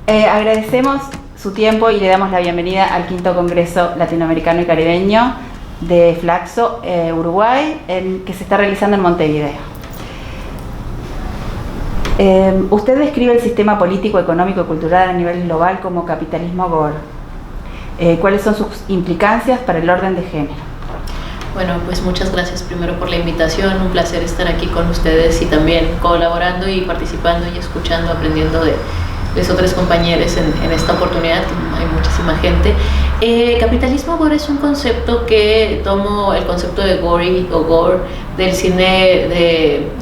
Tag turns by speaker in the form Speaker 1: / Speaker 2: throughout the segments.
Speaker 1: Agradecemos su tiempo y le damos la bienvenida al quinto Congreso Latinoamericano y Caribeño de Flaxo, Uruguay, que se está realizando en Montevideo. Usted describe el sistema político, económico y cultural a nivel global como capitalismo Gore. ¿Cuáles son sus implicancias para el orden de género?
Speaker 2: Bueno, pues muchas gracias primero por la invitación, un placer estar aquí con ustedes y también colaborando y participando y escuchando, aprendiendo de los otros compañeros en esta oportunidad, que hay muchísima gente. Capitalismo Gore es un concepto que tomo el concepto de Gore o Gore del cine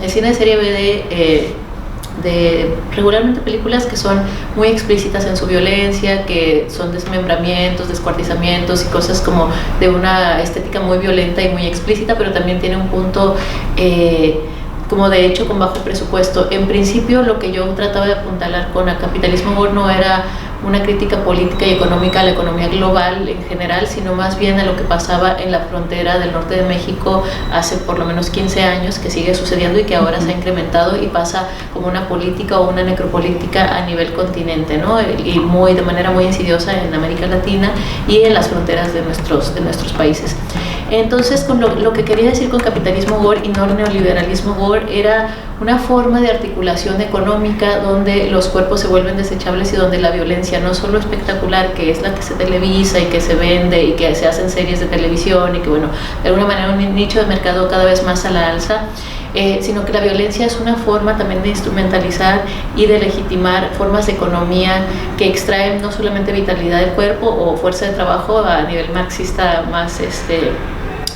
Speaker 2: el cine de serie B de regularmente películas que son muy explícitas en su violencia, que son desmembramientos, descuartizamientos y cosas como de una estética muy violenta y muy explícita, pero también tiene un punto como de hecho con bajo presupuesto. En principio lo que yo trataba de apuntalar con el capitalismo Gore no era una crítica política y económica a la economía global en general, sino más bien a lo que pasaba en la frontera del norte de México hace por lo menos 15 años, que sigue sucediendo y que ahora se ha incrementado y pasa como una política o una necropolítica a nivel continente, ¿no? Y de manera muy insidiosa en América Latina y en las fronteras de nuestros países. Entonces, con lo que quería decir con capitalismo Gore y no neoliberalismo Gore era una forma de articulación económica donde los cuerpos se vuelven desechables y donde la violencia no solo espectacular, que es la que se televisa y que se vende y que se hacen series de televisión y que, bueno, de alguna manera un nicho de mercado cada vez más a la alza, sino que la violencia es una forma también de instrumentalizar y de legitimar formas de economía que extraen no solamente vitalidad del cuerpo o fuerza de trabajo a nivel marxista más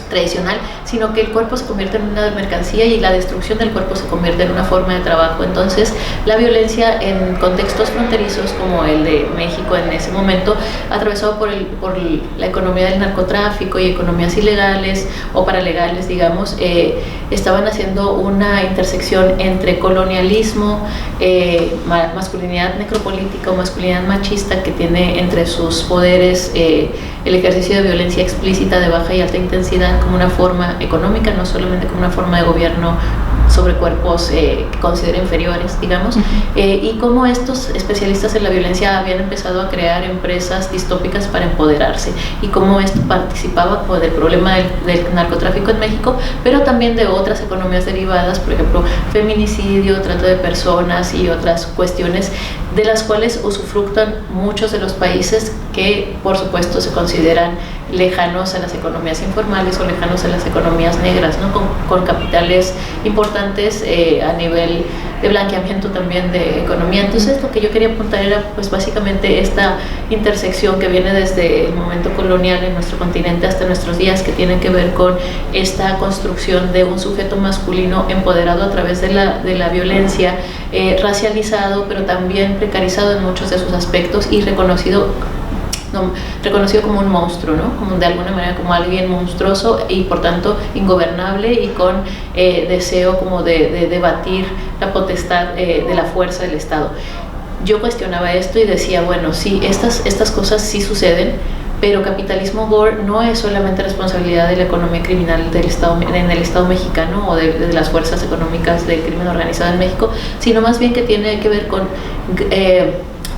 Speaker 2: tradicional, sino que el cuerpo se convierte en una mercancía y la destrucción del cuerpo se convierte en una forma de trabajo. Entonces, la violencia en contextos fronterizos como el de México en ese momento, atravesado por la economía del narcotráfico y economías ilegales o paralegales, digamos, estaban haciendo una intersección entre colonialismo, masculinidad necropolítica o masculinidad machista que tiene entre sus poderes el ejercicio de violencia explícita de baja y alta intensidad como una forma económica, no solamente como una forma de gobierno sobre cuerpos que considera inferiores, digamos, y cómo estos especialistas en la violencia habían empezado a crear empresas distópicas para empoderarse y cómo esto participaba del problema del narcotráfico en México, pero también de otras economías derivadas, por ejemplo, feminicidio, trata de personas y otras cuestiones de las cuales usufructan muchos de los países que, por supuesto, se consideran lejanos a las economías informales o lejanos a las economías negras, ¿no? Con capitales importantes a nivel de blanqueamiento también de economía. Entonces, lo que yo quería apuntar era, pues, básicamente esta intersección que viene desde el momento colonial en nuestro continente hasta nuestros días, que tiene que ver con esta construcción de un sujeto masculino empoderado a través de la violencia, racializado, pero también precarizado en muchos de sus aspectos y reconocido como un monstruo, ¿no? Como de alguna manera como alguien monstruoso y por tanto ingobernable y con deseo como de debatir la potestad de la fuerza del Estado. Yo cuestionaba esto y decía, bueno, sí, estas cosas sí suceden, pero capitalismo Gore no es solamente responsabilidad de la economía criminal del Estado, en el Estado mexicano o de las fuerzas económicas del crimen organizado en México, sino más bien que tiene que ver con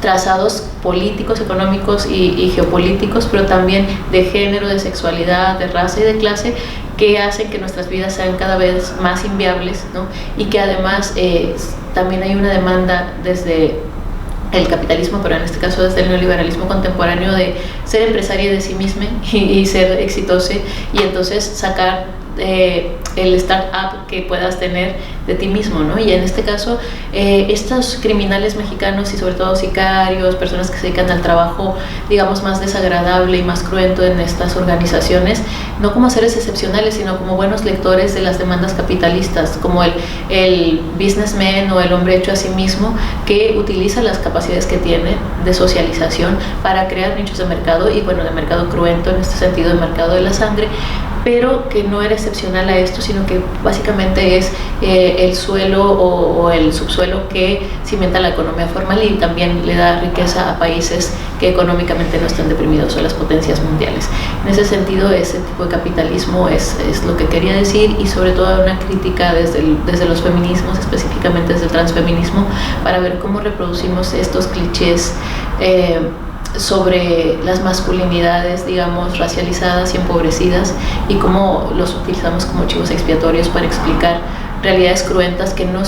Speaker 2: trazados políticos, económicos y geopolíticos, pero también de género, de sexualidad, de raza y de clase, que hacen que nuestras vidas sean cada vez más inviables, ¿no? Y que además también hay una demanda desde el capitalismo, pero en este caso desde el neoliberalismo contemporáneo, de ser empresaria de sí misma y ser exitosa y entonces sacar el start-up que puedas tener de ti mismo, ¿no? Y en este caso, estos criminales mexicanos y sobre todo sicarios, personas que se dedican al trabajo, digamos, más desagradable y más cruento en estas organizaciones, no como seres excepcionales, sino como buenos lectores de las demandas capitalistas, como el businessman o el hombre hecho a sí mismo, que utiliza las capacidades que tiene de socialización para crear nichos de mercado y, bueno, de mercado cruento, en este sentido, de mercado de la sangre, pero que no era excepcional a esto, sino que básicamente es el suelo o el subsuelo que cimenta la economía formal y también le da riqueza a países que económicamente no están deprimidos, o las potencias mundiales. En ese sentido, ese tipo de capitalismo es lo que quería decir, y sobre todo una crítica desde los feminismos, específicamente desde el transfeminismo, para ver cómo reproducimos estos clichés sobre las masculinidades, digamos, racializadas y empobrecidas, y cómo los utilizamos como chivos expiatorios para explicar realidades cruentas que no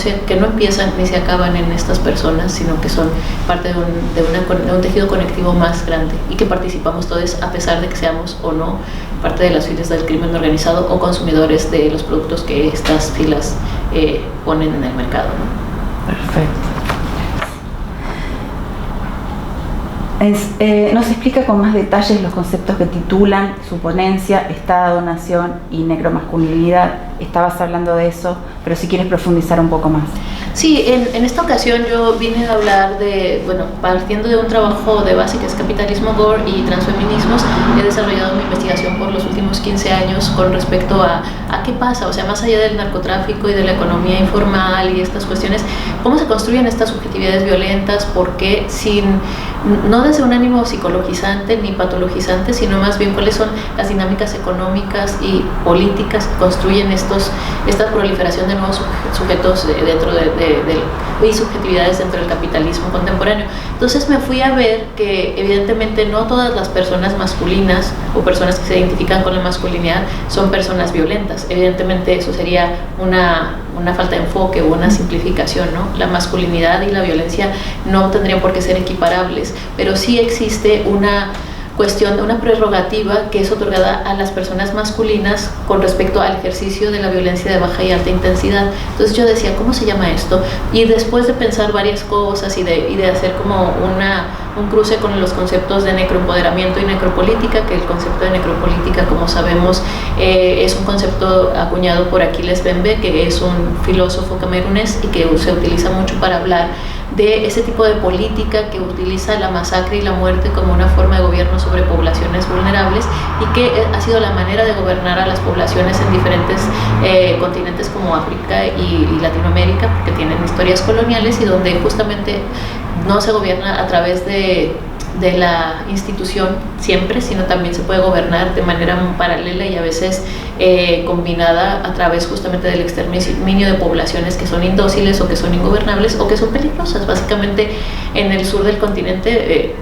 Speaker 2: empiezan ni se acaban en estas personas, sino que son parte de un tejido conectivo más grande, y que participamos todos a pesar de que seamos o no parte de las filas del crimen organizado o consumidores de los productos que estas filas ponen en el mercado, ¿no?
Speaker 1: Perfecto. Nos explica con más detalles los conceptos que titulan su ponencia, Estado, Nación y Necromasculinidad. Estabas hablando de eso, pero si quieres profundizar un poco más.
Speaker 2: Sí, en esta ocasión yo vine a hablar de, bueno, partiendo de un trabajo de base que es capitalismo gore y transfeminismos, he desarrollado mi investigación por los últimos 15 años con respecto a qué pasa, o sea, más allá del narcotráfico y de la economía informal y estas cuestiones, cómo se construyen estas subjetividades violentas, porque no desde un ánimo psicologizante ni patologizante, sino más bien cuáles son las dinámicas económicas y políticas que construyen esta proliferación de nuevos sujetos dentro y subjetividades dentro del capitalismo contemporáneo. Entonces me fui a ver que evidentemente no todas las personas masculinas o personas que se identifican con la masculinidad son personas violentas. Evidentemente eso sería una falta de enfoque o una simplificación, ¿no? La masculinidad y la violencia no tendrían por qué ser equiparables, pero sí existe una cuestión de una prerrogativa que es otorgada a las personas masculinas con respecto al ejercicio de la violencia de baja y alta intensidad. Entonces yo decía, ¿cómo se llama esto? Y después de pensar varias cosas y de hacer como un cruce con los conceptos de necroempoderamiento y necropolítica, que el concepto de necropolítica, como sabemos, es un concepto acuñado por Aquiles Bembe, que es un filósofo camerunés y que se utiliza mucho para hablar de ese tipo de política que utiliza la masacre y la muerte como una forma de gobierno sobre poblaciones vulnerables, y que ha sido la manera de gobernar a las poblaciones en diferentes continentes como África y Latinoamérica, porque tienen historias coloniales y donde justamente no se gobierna a través de la institución siempre, sino también se puede gobernar de manera paralela y a veces combinada a través justamente del exterminio de poblaciones que son indóciles o que son ingobernables o que son peligrosas. Básicamente en el sur del continente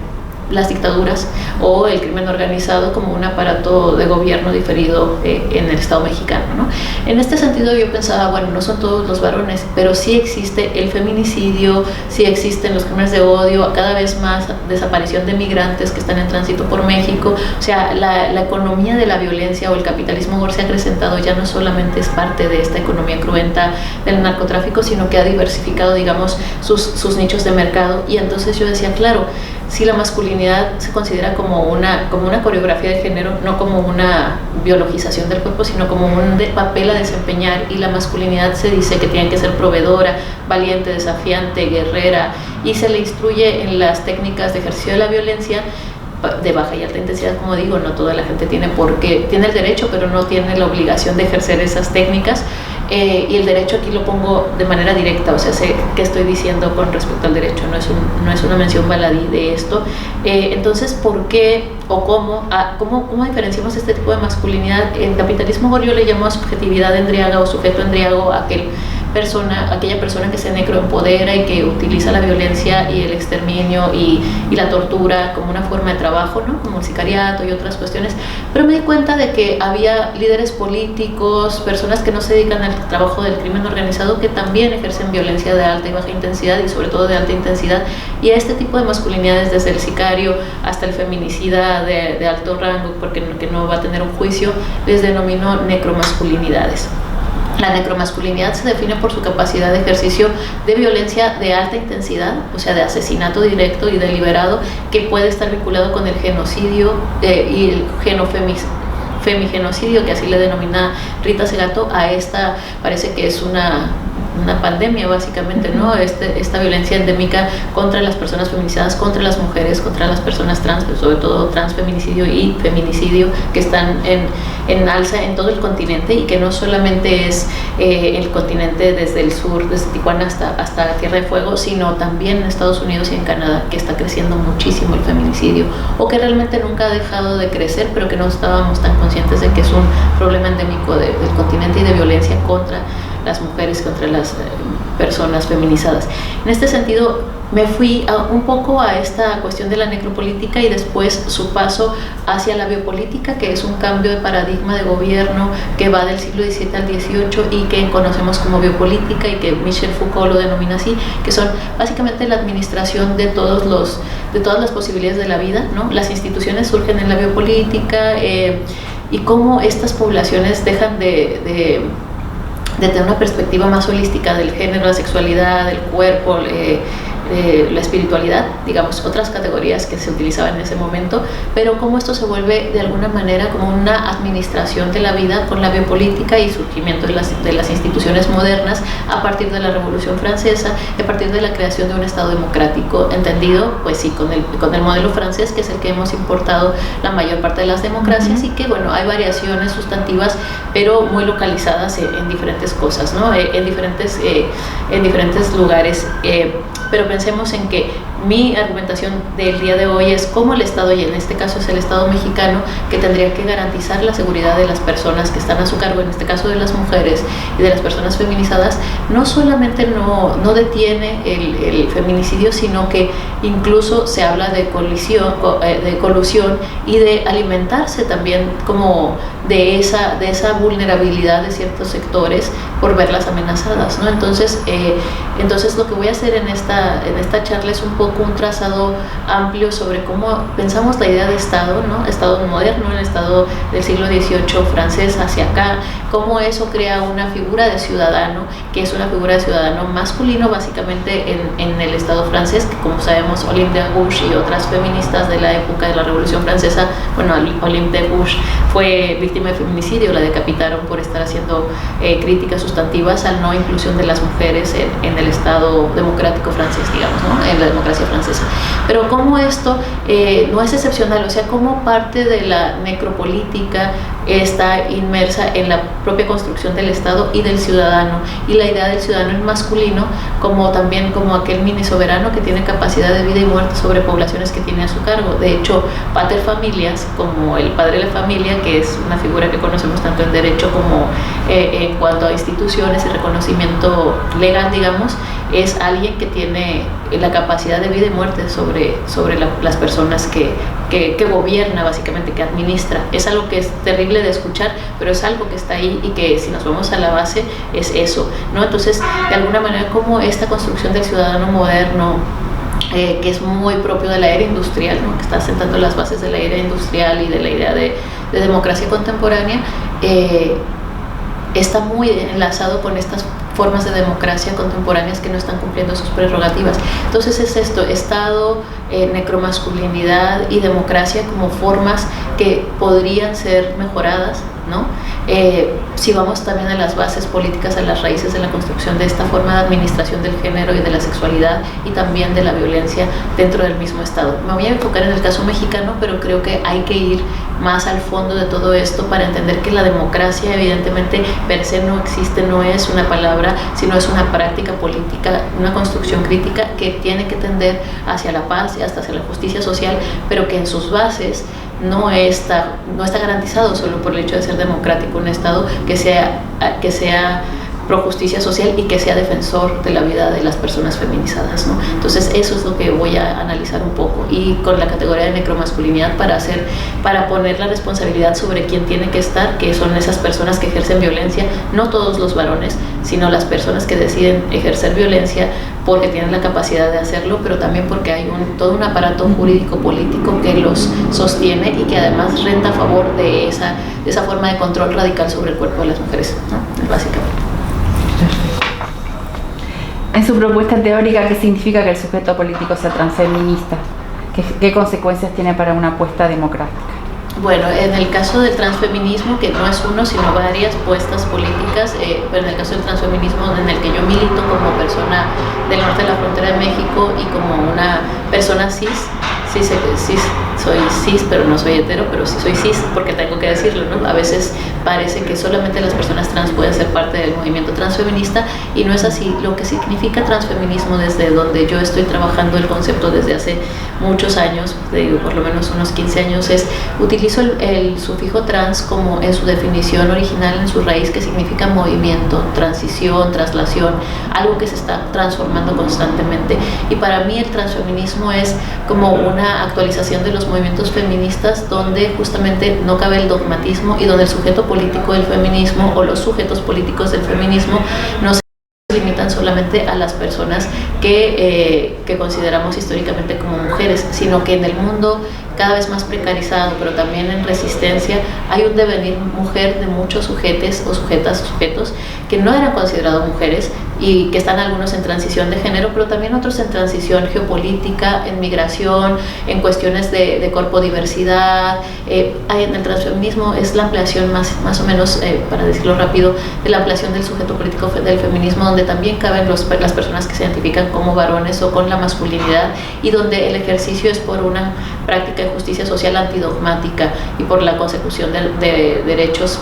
Speaker 2: las dictaduras o el crimen organizado como un aparato de gobierno diferido en el Estado mexicano, ¿no? En este sentido yo pensaba, bueno, no son todos los varones, pero sí existe el feminicidio, sí existen los crímenes de odio, cada vez más desaparición de migrantes que están en tránsito por México. O sea, la economía de la violencia o el capitalismo gore se ha acrecentado, ya no solamente es parte de esta economía cruenta del narcotráfico, sino que ha diversificado, digamos, sus nichos de mercado. Y entonces yo decía, claro, si la masculinidad se considera como una coreografía de género, no como una biologización del cuerpo, sino como un papel a desempeñar, y la masculinidad se dice que tiene que ser proveedora, valiente, desafiante, guerrera, y se le instruye en las técnicas de ejercicio de la violencia de baja y alta intensidad. Como digo, no toda la gente tiene el derecho, pero no tiene la obligación de ejercer esas técnicas. Y el derecho aquí lo pongo de manera directa, o sea, sé qué estoy diciendo con respecto al derecho, no es una mención baladí de esto. Entonces, ¿por qué o cómo diferenciamos este tipo de masculinidad? En capitalismo gore yo le llamo subjetividad endriaga o sujeto endriago a aquella persona que se necroempodera y que utiliza la violencia y el exterminio y la tortura como una forma de trabajo, ¿no? Como el sicariato y otras cuestiones. Pero me di cuenta de que había líderes políticos, personas que no se dedican al trabajo del crimen organizado, que también ejercen violencia de alta y baja intensidad, y sobre todo de alta intensidad, y a este tipo de masculinidades, desde el sicario hasta el feminicida de alto rango, porque no va a tener un juicio, les denomino necromasculinidades. La necromasculinidad se define por su capacidad de ejercicio de violencia de alta intensidad, o sea, de asesinato directo y deliberado, que puede estar vinculado con el genocidio y el femigenocidio, que así le denomina Rita Segato. A esta parece que es una una pandemia básicamente, ¿no? Esta violencia endémica contra las personas feminizadas, contra las mujeres, contra las personas trans, sobre todo transfeminicidio y feminicidio, que están en alza en todo el continente, y que no solamente es el continente desde el sur, desde Tijuana hasta Tierra de Fuego, sino también en Estados Unidos y en Canadá, que está creciendo muchísimo el feminicidio, o que realmente nunca ha dejado de crecer, pero que no estábamos tan conscientes de que es un problema endémico del continente y de violencia contra las mujeres, contra las personas feminizadas. En este sentido, me fui un poco a esta cuestión de la necropolítica y después su paso hacia la biopolítica, que es un cambio de paradigma de gobierno que va del siglo XVII al XVIII y que conocemos como biopolítica, y que Michel Foucault lo denomina así, que son básicamente la administración de todas las posibilidades de la vida, ¿no? Las instituciones surgen en la biopolítica, y cómo estas poblaciones dejan de tener una perspectiva más holística del género, la sexualidad, el cuerpo, la espiritualidad, digamos, otras categorías que se utilizaban en ese momento, pero cómo esto se vuelve de alguna manera como una administración de la vida con la biopolítica y surgimiento de las instituciones modernas a partir de la Revolución Francesa, a partir de la creación de un Estado democrático, entendido, pues sí, con el modelo francés, que es el que hemos importado la mayor parte de las democracias, y que, bueno, hay variaciones sustantivas, pero muy localizadas en diferentes cosas, ¿no? En diferentes lugares, pero pensemos en que mi argumentación del día de hoy es cómo el Estado, y en este caso es el Estado mexicano, que tendría que garantizar la seguridad de las personas que están a su cargo, en este caso de las mujeres y de las personas feminizadas, no solamente no detiene el feminicidio, sino que incluso se habla de colusión y de alimentarse también como de esa vulnerabilidad de ciertos sectores por verlas amenazadas, ¿no? Entonces lo que voy a hacer en esta charla es un poco un trazado amplio sobre cómo pensamos la idea de Estado, ¿no? Estado moderno, el Estado del siglo XVIII francés hacia acá, cómo eso crea una figura de ciudadano, que es una figura de ciudadano masculino básicamente en el Estado francés, que como sabemos Olympe de Gouges y otras feministas de la época de la Revolución Francesa, bueno, Olympe de Gouges fue víctima de feminicidio, la decapitaron por estar haciendo críticas sustantivas a no inclusión de las mujeres en el Estado democrático francés, digamos, ¿no? En la democracia francesa. Pero cómo esto no es excepcional, o sea, cómo parte de la necropolítica está inmersa en la propia construcción del Estado y del ciudadano, y la idea del ciudadano en masculino como también como aquel mini soberano que tiene capacidad de vida y muerte sobre poblaciones que tiene a su cargo. De hecho, pater familias, como el padre de la familia, que es una figura que conocemos tanto en derecho como en cuanto a instituciones y reconocimiento legal, digamos, es alguien que tiene la capacidad de vida y muerte sobre las personas que gobierna, básicamente, que administra. Es algo que es terrible de escuchar, pero es algo que está ahí, y que si nos vamos a la base es eso, ¿no? Entonces, de alguna manera, como esta construcción del ciudadano moderno, que es muy propio de la era industrial, ¿no? Que está sentando las bases de la era industrial y de la idea de democracia contemporánea, está muy enlazado con estas formas de democracia contemporáneas que no están cumpliendo sus prerrogativas. Entonces es esto, Estado, necromasculinidad y democracia como formas que podrían ser mejoradas, ¿no? Si vamos también a las bases políticas, a las raíces de la construcción de esta forma de administración del género y de la sexualidad, y también de la violencia dentro del mismo Estado. Me voy a enfocar en el caso mexicano, pero creo que hay que ir más al fondo de todo esto para entender que la democracia evidentemente per se no existe, no es una palabra, sino es una práctica política, una construcción crítica que tiene que tender hacia la paz y hasta hacia la justicia social, pero que en sus bases no está garantizado solo por el hecho de ser democrático un Estado que sea pro justicia social y que sea defensor de la vida de las personas feminizadas, ¿no? Entonces eso es lo que voy a analizar un poco, y con la categoría de necromasculinidad para poner la responsabilidad sobre quién tiene que estar, que son esas personas que ejercen violencia, no todos los varones, sino las personas que deciden ejercer violencia porque tienen la capacidad de hacerlo, pero también porque hay todo un aparato jurídico político que los sostiene y que además renta a favor de esa forma de control radical sobre el cuerpo de las mujeres, ¿no? Básicamente.
Speaker 1: En su propuesta teórica, ¿qué significa que el sujeto político sea transfeminista? ¿Qué consecuencias tiene para una apuesta democrática?
Speaker 2: Bueno, en el caso del transfeminismo, que no es uno, sino varias puestas políticas, pero en el caso del transfeminismo en el que yo milito como persona del norte de la frontera de México y como una persona cis, soy cis, pero no soy hetero, pero sí soy cis, porque tengo que decirlo, ¿no? A veces parece que solamente las personas trans pueden ser parte del movimiento transfeminista y no es así. Lo que significa transfeminismo desde donde yo estoy trabajando el concepto desde hace muchos años, digo, por lo menos unos 15 años, utilizo el sufijo trans como en su definición original, en su raíz, que significa movimiento, transición, traslación, algo que se está transformando constantemente. Y para mí el transfeminismo es como una actualización de los movimientos feministas donde justamente no cabe el dogmatismo y donde el sujeto político del feminismo o los sujetos políticos del feminismo no se limitan solamente a las personas que consideramos históricamente como mujeres, sino que en el mundo cada vez más precarizado, pero también en resistencia, hay un devenir mujer de muchos sujetes o sujetas o sujetos que no eran considerados mujeres y que están algunos en transición de género, pero también otros en transición geopolítica, en migración, en cuestiones de corpodiversidad. En el transfeminismo es la ampliación más o menos, para decirlo rápido, de la ampliación del sujeto político del feminismo, donde también caben las personas que se identifican como varones o con la masculinidad y donde el ejercicio es por una práctica de justicia social antidogmática y por la consecución de derechos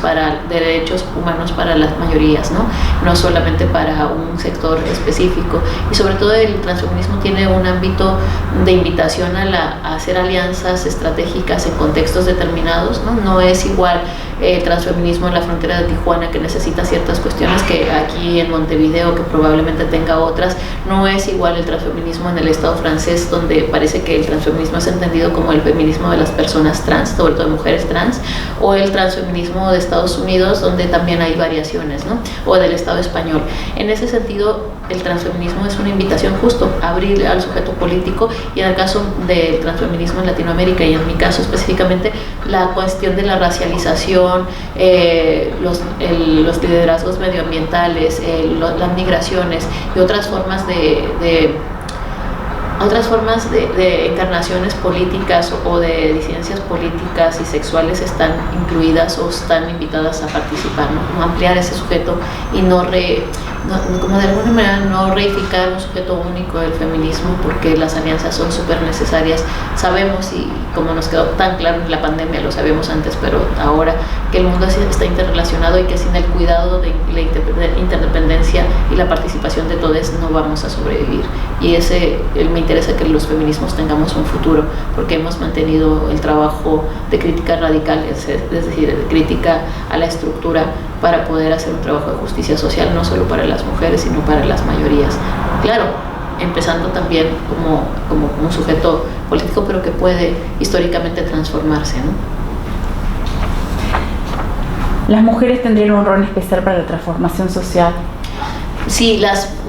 Speaker 2: humanos para las mayorías, no solamente para un sector específico. Y sobre todo el transfeminismo tiene un ámbito de invitación a hacer alianzas estratégicas en contextos determinados, no es igual el transfeminismo en la frontera de Tijuana, que necesita ciertas cuestiones, que aquí en Montevideo, que probablemente tenga otras. No es igual el transfeminismo en el Estado francés, donde parece que el transfeminismo es entendido como el feminismo de las personas trans, sobre todo de mujeres trans, o el transfeminismo de Estados Unidos, donde también hay variaciones, o del Estado español. En ese sentido, el transfeminismo es una invitación justo a abrir al sujeto político, y en el caso del transfeminismo en Latinoamérica, y en mi caso específicamente, la cuestión de la racialización, los liderazgos medioambientales, las migraciones y otras formas de encarnaciones políticas o de disidencias políticas y sexuales están incluidas o están invitadas a participar, ¿no? Ampliar ese sujeto y como de alguna manera no reificar un sujeto único del feminismo, porque las alianzas son súper necesarias. Sabemos, y como nos quedó tan claro en la pandemia, lo sabíamos antes, pero ahora, que el mundo está interrelacionado y que sin el cuidado de la interdependencia y la participación de todos no vamos a sobrevivir. Y me interesa que los feminismos tengamos un futuro, porque hemos mantenido el trabajo de crítica radical, es decir, de crítica a la estructura, para poder hacer un trabajo de justicia social, no solo para las mujeres, sino para las mayorías. Claro, empezando también como un sujeto político, pero que puede históricamente transformarse, ¿no?
Speaker 1: ¿Las mujeres tendrían un rol especial para la transformación social?
Speaker 2: Sí,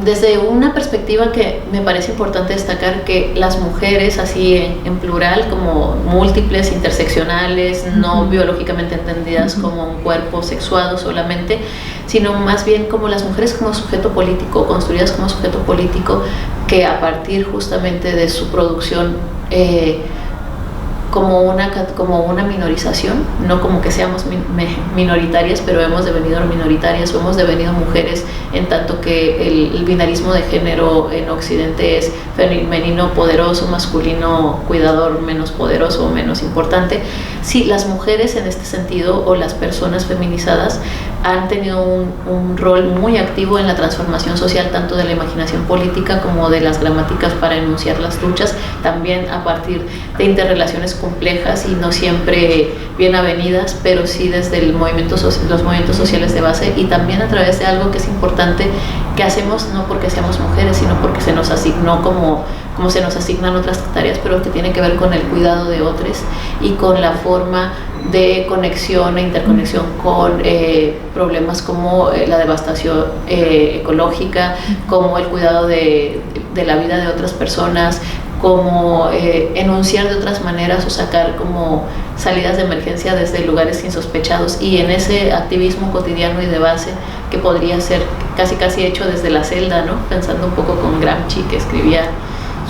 Speaker 2: desde una perspectiva que me parece importante destacar, que las mujeres, así en plural, como múltiples, interseccionales, no biológicamente entendidas como un cuerpo sexuado solamente, sino más bien como las mujeres como sujeto político, construidas como sujeto político, que a partir justamente de su producción, como una minorización, no como que seamos minoritarias, pero hemos devenido minoritarias o hemos devenido mujeres, en tanto que el binarismo de género en Occidente es femenino poderoso, masculino cuidador menos poderoso o menos importante. Sí, las mujeres en este sentido, o las personas feminizadas, han tenido un rol muy activo en la transformación social, tanto de la imaginación política como de las gramáticas para enunciar las luchas, también a partir de interrelaciones complejas y no siempre bien avenidas, pero sí desde los movimientos sociales de base, y también a través de algo que es importante, que hacemos no porque seamos mujeres, sino porque se nos asignó como se nos asignan otras tareas, pero que tiene que ver con el cuidado de otros y con la forma de conexión e interconexión con problemas como la devastación ecológica, como el cuidado de la vida de otras personas, como enunciar de otras maneras o sacar como salidas de emergencia desde lugares insospechados, y en ese activismo cotidiano y de base que podría ser casi hecho desde la celda, ¿no? Pensando un poco con Gramsci, que escribía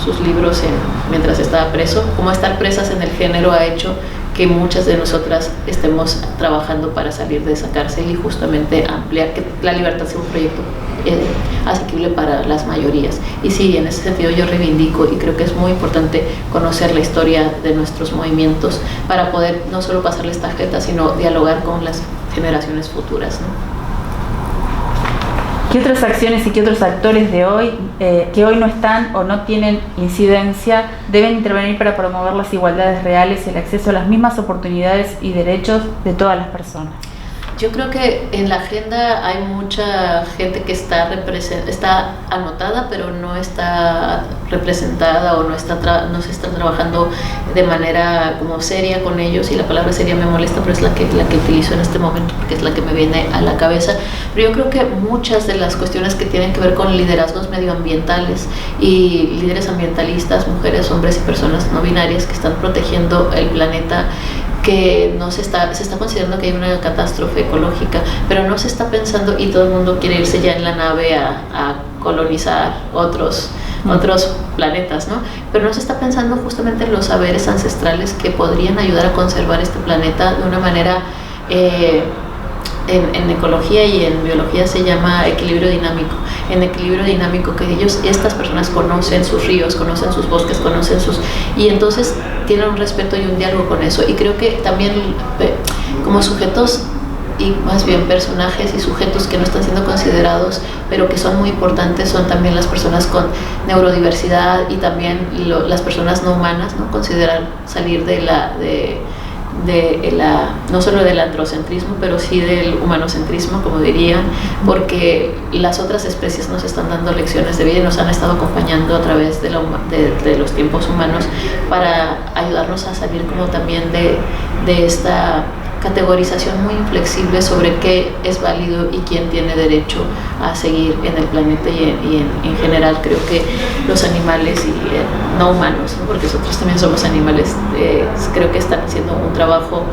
Speaker 2: sus libros mientras estaba preso, como estar presas en el género ha hecho que muchas de nosotras estemos trabajando para salir de esa cárcel y justamente ampliar que la libertad sea un proyecto asequible para las mayorías. Y sí, en ese sentido yo reivindico y creo que es muy importante conocer la historia de nuestros movimientos para poder no solo pasarles tarjeta, sino dialogar con las generaciones futuras, ¿no?
Speaker 1: ¿Qué otras acciones y qué otros actores de hoy, que hoy no están o no tienen incidencia, deben intervenir para promover las igualdades reales y el acceso a las mismas oportunidades y derechos de todas las personas?
Speaker 2: Yo creo que en la agenda hay mucha gente que está anotada, pero no está representada o no se está trabajando de manera como seria con ellos, y la palabra seria me molesta, pero es la que utilizo en este momento porque es la que me viene a la cabeza. Pero yo creo que muchas de las cuestiones que tienen que ver con liderazgos medioambientales y líderes ambientalistas, mujeres, hombres y personas no binarias que están protegiendo el planeta, que no se está considerando que hay una catástrofe ecológica, pero no se está pensando, y todo el mundo quiere irse ya en la nave a colonizar otros planetas, ¿no? Pero no se está pensando justamente en los saberes ancestrales que podrían ayudar a conservar este planeta de una manera, en ecología y en biología se llama equilibrio dinámico. En equilibrio dinámico, que estas personas conocen sus ríos, conocen sus bosques, y entonces tienen un respeto y un diálogo con eso. Y creo que también como sujetos, y más bien personajes y sujetos que no están siendo considerados, pero que son muy importantes, son también las personas con neurodiversidad y también las personas no humanas, ¿no? Considerar salir no solo del androcentrismo, pero sí del humanocentrismo, como dirían, porque las otras especies nos están dando lecciones de vida y nos han estado acompañando a través de los tiempos humanos para ayudarnos a salir como también de esta categorización muy inflexible sobre qué es válido y quién tiene derecho a seguir en el planeta y en general. Creo que los animales y no humanos, ¿no? Porque nosotros también somos animales, creo que están haciendo un trabajo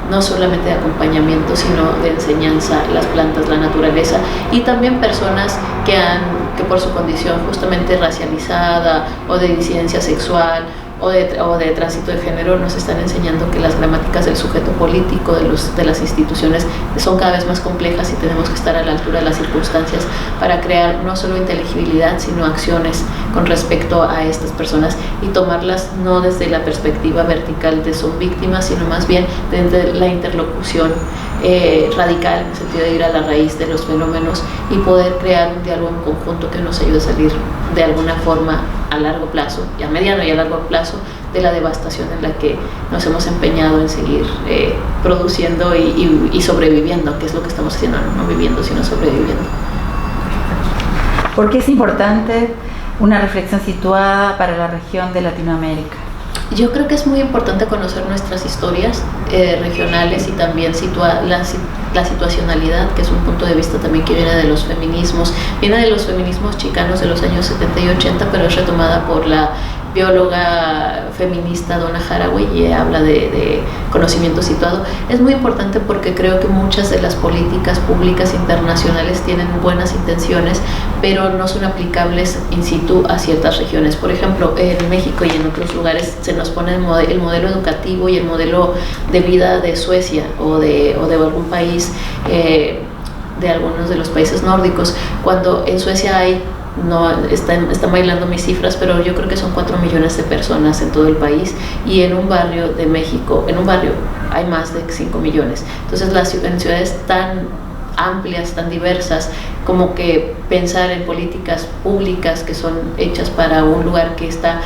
Speaker 2: no solamente de acompañamiento, sino de enseñanza, las plantas, la naturaleza, y también personas que por su condición justamente racializada o de disidencia sexual o de tránsito de género nos están enseñando que las gramáticas del sujeto político, de las instituciones, son cada vez más complejas y tenemos que estar a la altura de las circunstancias para crear no solo inteligibilidad, sino acciones con respecto a estas personas y tomarlas no desde la perspectiva vertical de son víctimas, sino más bien desde la interlocución radical, en el sentido de ir a la raíz de los fenómenos y poder crear un diálogo en conjunto que nos ayude a salir de alguna forma a largo plazo, y a mediano y a largo plazo, de la devastación en la que nos hemos empeñado en seguir produciendo y sobreviviendo, que es lo que estamos haciendo, no viviendo, sino sobreviviendo.
Speaker 1: ¿Por qué es importante una reflexión situada para la región de Latinoamérica?
Speaker 2: Yo creo que es muy importante conocer nuestras historias regionales y también la situacionalidad, que es un punto de vista también que viene de los feminismos chicanos de los años 70 y 80, pero es retomada por la bióloga feminista Donna Haraway y habla de conocimiento situado. Es muy importante porque creo que muchas de las políticas públicas internacionales tienen buenas intenciones, pero no son aplicables in situ a ciertas regiones. Por ejemplo, en México y en otros lugares se nos pone el modelo educativo y el modelo de vida de Suecia o de algún país, de algunos de los países nórdicos, cuando en Suecia están bailando mis cifras, pero yo creo que son 4 millones de personas en todo el país, y en un barrio de México, hay más de 5 millones. Entonces en ciudades tan amplias, tan diversas, como que pensar en políticas públicas que son hechas para un lugar que está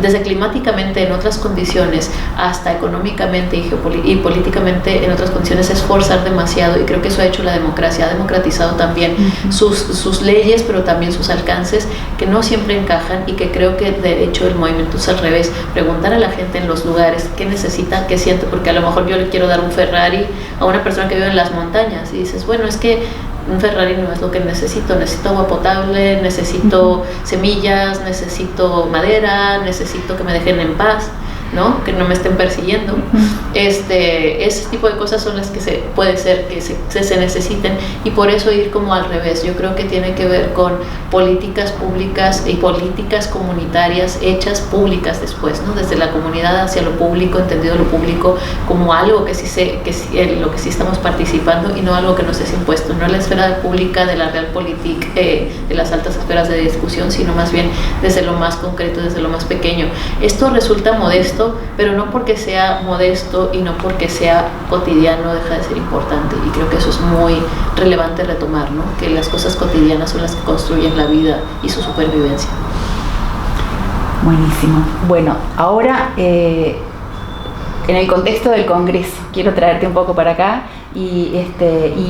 Speaker 2: desde climáticamente en otras condiciones hasta económicamente y políticamente en otras condiciones es forzar demasiado, y creo que eso ha hecho la democracia, ha democratizado también sus leyes, pero también sus alcances, que no siempre encajan, y que creo que de hecho el movimiento es al revés, preguntar a la gente en los lugares qué necesita, qué siente, porque a lo mejor yo le quiero dar un Ferrari a una persona que vive en las montañas y dices, bueno, es que un Ferrari no es lo que necesito agua potable, necesito semillas, necesito madera, necesito que me dejen en paz. ¿no? Que no me estén persiguiendo. Ese tipo de cosas son las que puede ser que se necesiten, y por eso ir como al revés. Yo creo que tiene que ver con políticas públicas y políticas comunitarias hechas públicas después, ¿no? Desde la comunidad hacia lo público, entendido lo público como algo que lo que sí estamos participando y no algo que nos es impuesto, no en la esfera pública de la realpolitik, de las altas esferas de discusión, sino más bien desde lo más concreto, desde lo más pequeño. Esto resulta modesto, pero no porque sea modesto y no porque sea cotidiano deja de ser importante, y creo que eso es muy relevante retomar, ¿no? Que las cosas cotidianas son las que construyen la vida y su supervivencia.
Speaker 1: Buenísimo. Bueno, ahora en el contexto del Congreso, quiero traerte un poco para acá y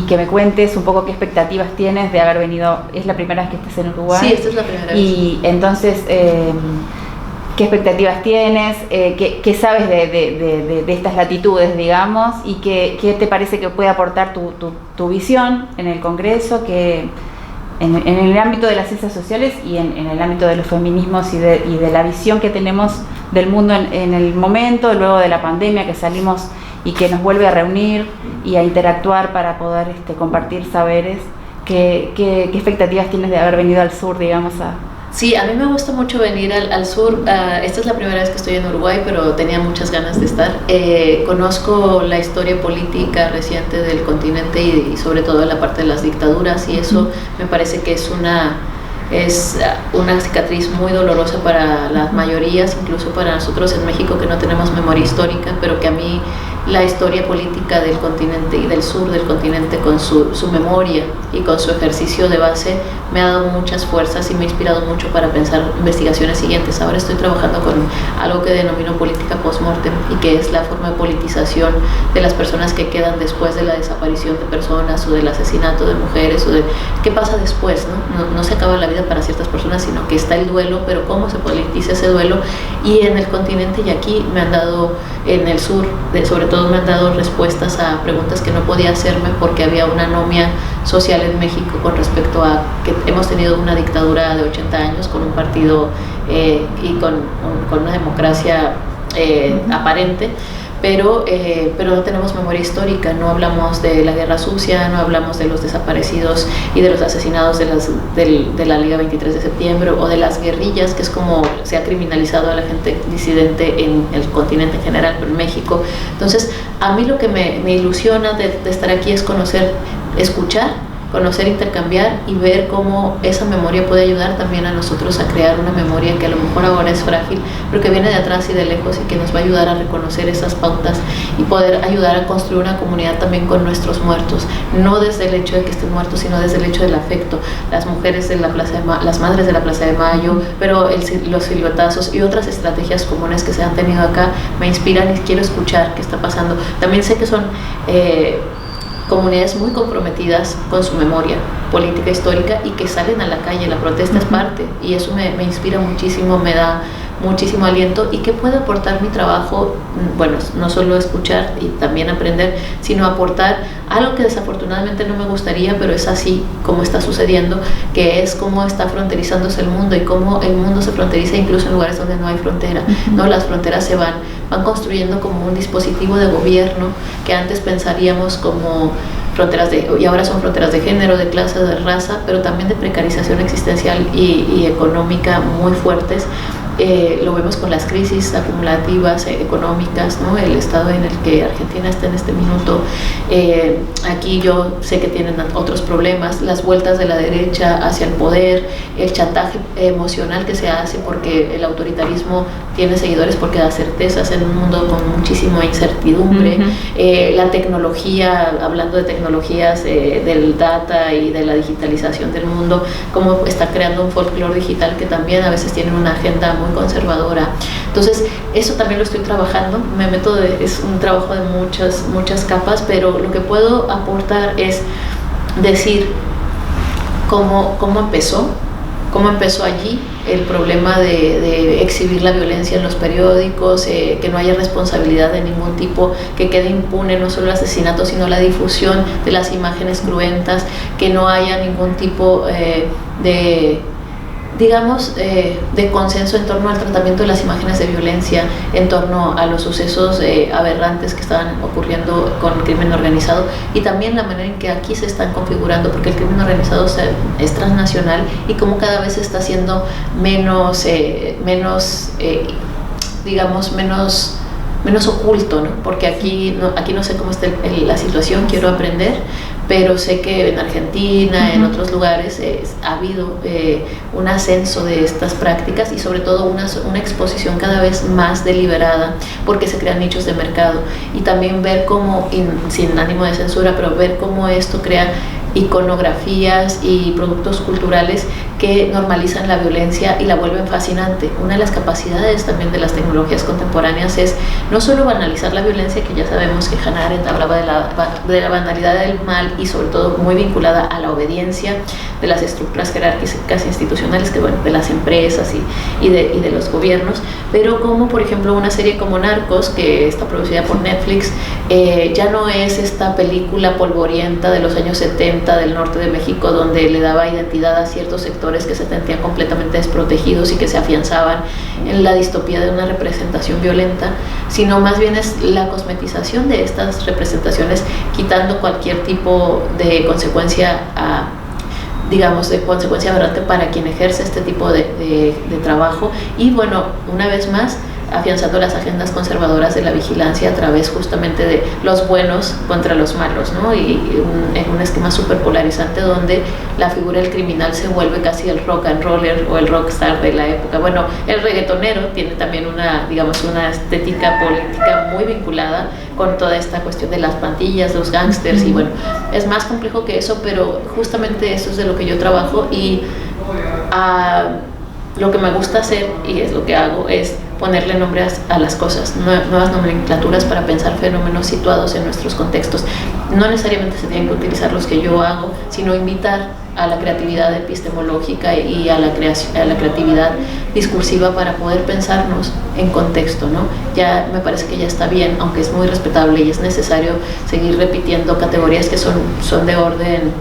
Speaker 1: que me cuentes un poco qué expectativas tienes de haber venido. ¿Es la primera vez que estás en Uruguay?
Speaker 2: Sí, esta es la primera vez.
Speaker 1: Y entonces, ¿qué expectativas tienes? ¿Qué sabes de estas latitudes, digamos? ¿Y qué te parece que puede aportar tu visión en el Congreso, que en el ámbito de las ciencias sociales y en el ámbito de los feminismos y de la visión que tenemos del mundo en el momento, luego de la pandemia, que salimos y que nos vuelve a reunir y a interactuar para poder compartir saberes? ¿Qué expectativas tienes de haber venido al sur, digamos,
Speaker 2: Sí, a mí me gusta mucho venir al sur. Esta es la primera vez que estoy en Uruguay, pero tenía muchas ganas de estar. Conozco la historia política reciente del continente y sobre todo la parte de las dictaduras, y eso me parece que es una cicatriz muy dolorosa para las mayorías, incluso para nosotros en México, que no tenemos memoria histórica, pero que a mí la historia política del continente y del sur del continente, con su memoria y con su ejercicio de base, me ha dado muchas fuerzas y me ha inspirado mucho para pensar investigaciones siguientes. Ahora estoy trabajando con algo que denomino política post-mortem, y que es la forma de politización de las personas que quedan después de la desaparición de personas o del asesinato de mujeres, o de qué pasa después, ¿no? No se acaba la vida para ciertas personas, sino que está el duelo, pero cómo se politiza ese duelo. Y en el continente y aquí me han dado, en el sur sobre todo, me han dado respuestas a preguntas que no podía hacerme, porque había una anomia social en México con respecto a que hemos tenido una dictadura de 80 años con un partido y con una democracia aparente, pero no tenemos memoria histórica, no hablamos de la guerra sucia, no hablamos de los desaparecidos y de los asesinados de la Liga 23 de septiembre, o de las guerrillas, que es como se ha criminalizado a la gente disidente en el continente en general, pero en México. Entonces, a mí lo que me ilusiona de estar aquí es conocer, intercambiar y ver cómo esa memoria puede ayudar también a nosotros a crear una memoria que a lo mejor ahora es frágil, pero que viene de atrás y de lejos, y que nos va a ayudar a reconocer esas pautas y poder ayudar a construir una comunidad también con nuestros muertos, no desde el hecho de que estén muertos, sino desde el hecho del afecto. Las mujeres de las madres de la Plaza de Mayo, pero los silbatazos y otras estrategias comunes que se han tenido acá me inspiran, y quiero escuchar qué está pasando. También sé que son comunidades muy comprometidas con su memoria política histórica y que salen a la calle. La protesta es parte, y eso me inspira muchísimo, me da muchísimo aliento. ¿Y qué puede aportar mi trabajo? Bueno, no solo escuchar y también aprender, sino aportar algo que desafortunadamente no me gustaría, pero es así como está sucediendo, que es cómo está fronterizándose el mundo, y cómo el mundo se fronteriza incluso en lugares donde no hay frontera, ¿no? Las fronteras se van construyendo como un dispositivo de gobierno que antes pensaríamos como fronteras y ahora son fronteras de género, de clase, de raza, pero también de precarización existencial y económica muy fuertes. Lo vemos con las crisis acumulativas económicas, ¿no? El estado en el que Argentina está en este minuto. Aquí yo sé que tienen otros problemas, las vueltas de la derecha hacia el poder, el chantaje emocional que se hace porque el autoritarismo tiene seguidores porque da certezas en un mundo con muchísima incertidumbre. La tecnología, hablando de tecnologías del data y de la digitalización del mundo, cómo está creando un folclore digital que también a veces tiene una agenda muy conservadora. Entonces, eso también lo estoy trabajando, es un trabajo de muchas capas, pero lo que puedo aportar es decir cómo empezó allí el problema de exhibir la violencia en los periódicos, que no haya responsabilidad de ningún tipo, que quede impune no solo el asesinato, sino la difusión de las imágenes cruentas, que no haya ningún tipo de digamos, de consenso en torno al tratamiento de las imágenes de violencia, en torno a los sucesos aberrantes que estaban ocurriendo con el crimen organizado, y también la manera en que aquí se están configurando, porque el crimen organizado es transnacional y como cada vez está siendo digamos, menos oculto, ¿no? Porque aquí no sé cómo está la situación, quiero aprender, pero sé que en Argentina, en otros lugares, ha habido un ascenso de estas prácticas y sobre todo una exposición cada vez más deliberada, porque se crean nichos de mercado, y también ver cómo, sin ánimo de censura, pero ver cómo esto crea iconografías y productos culturales que normalizan la violencia y la vuelven fascinante. Una de las capacidades también de las tecnologías contemporáneas es no solo banalizar la violencia, que ya sabemos que Hannah Arendt hablaba de la banalidad del mal, y sobre todo muy vinculada a la obediencia de las estructuras jerárquicas institucionales, que bueno, de las empresas y de los gobiernos, pero como por ejemplo una serie como Narcos, que está producida por Netflix, ya no es esta película polvorienta de los años 70 del norte de México, donde le daba identidad a ciertos sectores que se sentían completamente desprotegidos y que se afianzaban en la distopía de una representación violenta, sino más bien es la cosmetización de estas representaciones, quitando cualquier tipo de consecuencia digamos, de consecuencia aberrante para quien ejerce este tipo de trabajo. Y bueno, una vez más, afianzando las agendas conservadoras de la vigilancia a través justamente de los buenos contra los malos, ¿no? Y en un esquema súper polarizante, donde la figura del criminal se vuelve casi el rock and roller o el rockstar de la época. Bueno, el reggaetonero tiene también una estética política muy vinculada con toda esta cuestión de las pandillas, los gángsters, y bueno, es más complejo que eso, pero justamente eso es de lo que yo trabajo, y lo que me gusta hacer, y es lo que hago, es ponerle nombres a las cosas, nuevas nomenclaturas para pensar fenómenos situados en nuestros contextos. No necesariamente se tienen que utilizar los que yo hago, sino invitar a la creatividad epistemológica y a la creatividad discursiva para poder pensarnos en contexto, ¿no? Ya me parece que ya está bien, aunque es muy respetable y es necesario seguir repitiendo categorías que son de orden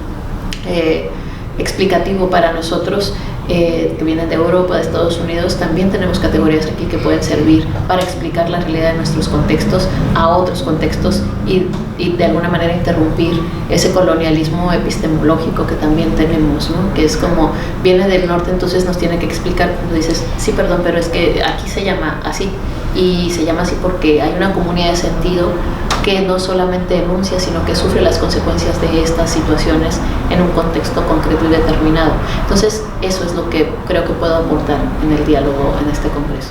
Speaker 2: explicativo para nosotros, que vienen de Europa, de Estados Unidos. También tenemos categorías aquí que pueden servir para explicar la realidad de nuestros contextos a otros contextos, y de alguna manera interrumpir ese colonialismo epistemológico que también tenemos, ¿no? Que es como, viene del norte, entonces nos tiene que explicar, cuando dices, sí, perdón, pero es que aquí se llama así, y se llama así porque hay una comunidad de sentido que no solamente denuncia, sino que sufre las consecuencias de estas situaciones en un contexto concreto y determinado. Entonces, eso es lo que creo que puedo aportar en el diálogo en este congreso.